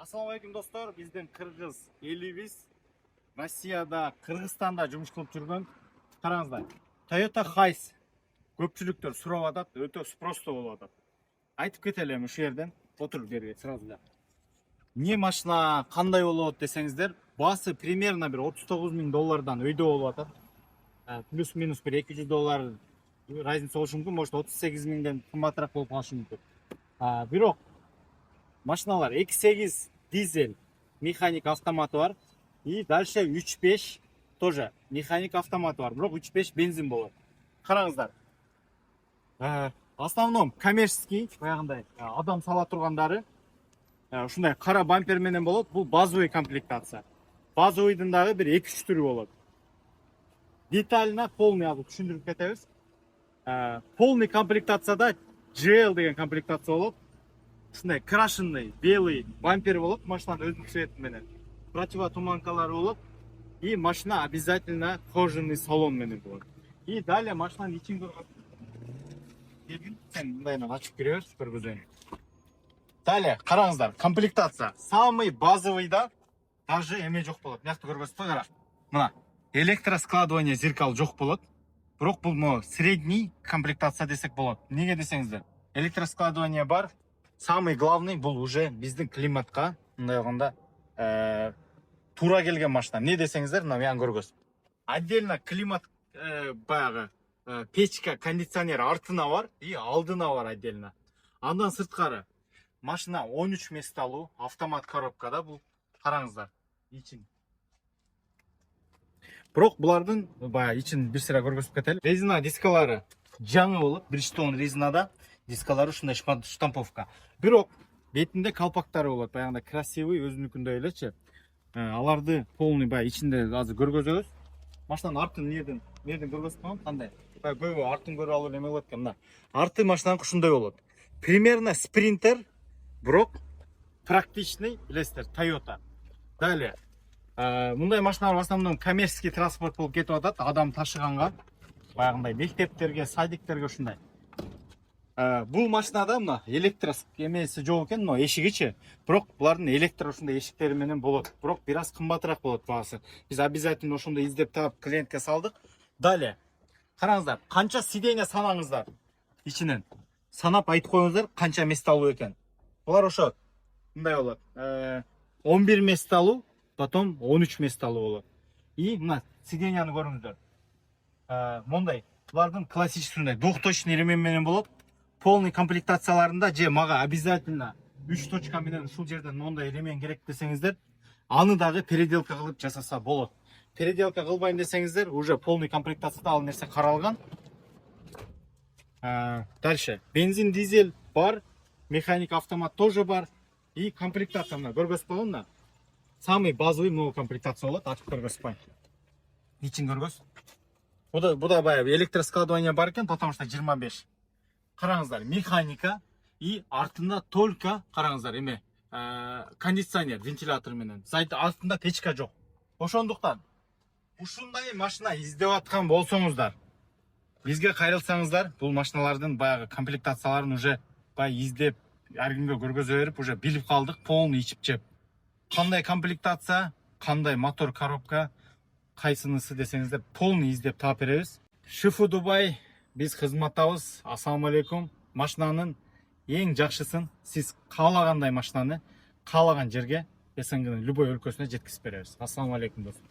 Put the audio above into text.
Assalamualaikum dostlar, bizden Kırgız elimiz Rossiyada, Kırgızstanda жұмыс кылып жүргөн. Караңыздар. Toyota Hiace көпчүлүктөр сурап атат, өтө спросто болуп атат. Айтып кетелем ушул жерден, отуруп жерге сразу эле. Не машина кандай болот десеңиздер, басы примерно бир $39.000 өйдө болуп атат. Плюс-минус бир $200 разница болушу мүмкүн, может 38.000ден кымбатыраак болуп калышы мүмкүн. Бирок машиналар 2.8 дизель механик автоматы бар. И дальше 3.5 тоже механик автоматы бар. Бирок 3.5 бензин болот. Караңыздар. Основном коммерческий, баягындай адам сала тургандары ушундай кара бампер менен болот. Бул базовый комплектация. Базовыйдын дагы бир 2-3 түрү болот. Детально полный алып түшүндүрүп кетебиз. Полный комплектацияда GL деген комплектация болот. Ушундай крашенный белый бампер болот, машинанын өзүнүн цвети менен. Противотуманкалары болот. И машина обязательно кожаный салон менен болот. И далее машинанын ичин көргөн. Сен мындай ачып кире бер, көргөзөйүн. Далее караңыздар, комплектация самый базовыйда даже эме жок болот. Мынакты көргөзүп кара. Мына электроскладывание зеркал жок болот. Бирок бул средний комплектация десек болот. Неге десеңиздер? Электроскладывание бар. Самый главный бул уже биздин климатка, мындай болгондо, туура келген машина. Не десеңиздер, мына мен көргөз. Отдельно климат баягы печка, кондиционер артына бар и алдына бар отдельно. Андан сырткары машина 13 месталуу, автомат коробкада бул. Караңыздар, ичин. Бирок булардын баягы ичин бир сыра көргөзүп кетели. Резина дискалары жаңы болот, 1 тонн резинада. Дискалары ушундай штамповка. Бирок бетинде калпактары болот, баягындай красивый, өзүнүкүндөй элечи. Аларды полный баягы ичинде азыр көргөзөбүз. Машинанын артын нерден көргөзүп коем, кандай? Баягы көбү артын көрүп алып эме болот экен, мына. Арты машинанын ушундай болот. Примерно спринтер, бирок практичный, билесиздер, Toyota. Далее, мындай машиналар в основном коммерческий транспорт болуп кетип атат, адам ташыганга, баягындай мектептерге, садиктерге ушундай. Бул машинада мына электрос эмеси жок экен, но эшигичи. Бирок булардын электро ушундай эшиктери менен болот. Бирок бир аз кымбатыраак болот баасы. Биз обязательно ошондой издеп таап клиентке салдык. Далее, караңыздар, канча сиденье санаңыздар ичинен. Санап айтып коюңуздар канча месталуу экен. Булар ошо мындай болот. 11 месталуу, потом 13 месталуу болот. И мына сиденьяны көрүңүздөр. Мондай, булардын классический двухточный ремень менен болот. Полный комплектацияларында же мага обязательно 3 точка менен ушул жерден мондай ремень керек десеңиздер, аны дагы переделка кылып жасаса болот. Переделка кылбайм десеңиздер, уже полный комплектацияда ал нерсе каралган. Дальше бензин, дизель бар, механик автомат тоже бар. И комплектация мына көргөзүп коем да. Самый базовый новый комплектация болот, ачып көргөзүп. Ичин көргөз. Буда баягы электроскладывание бар экен, потому что 25. Караңыздар, механика и артында только караңыздар эме кондиционер, вентилятор менен. Артында печка жок. Ошондуктан ушундай машина издеп аткан болсоңуздар, бизге кайрылсаңыздар, бул машиналардын баягы комплектацияларын уже баягы издеп, ар кимге көргөзө берип, уже билип калдык, полный ичип жеп. Кандай комплектация, кандай мотор, коробка, кайсынысы десеңиздер, полный издеп таап беребиз. Шифу Дубай, биз кызматтабыз. Ассаламу алейкум. Машинанын эң жакшысын сиз каалагандай машинаны каалаган жерге, СНГнын любой өлкөсүнө жеткизип беребиз. Ассаламу алейкум достор.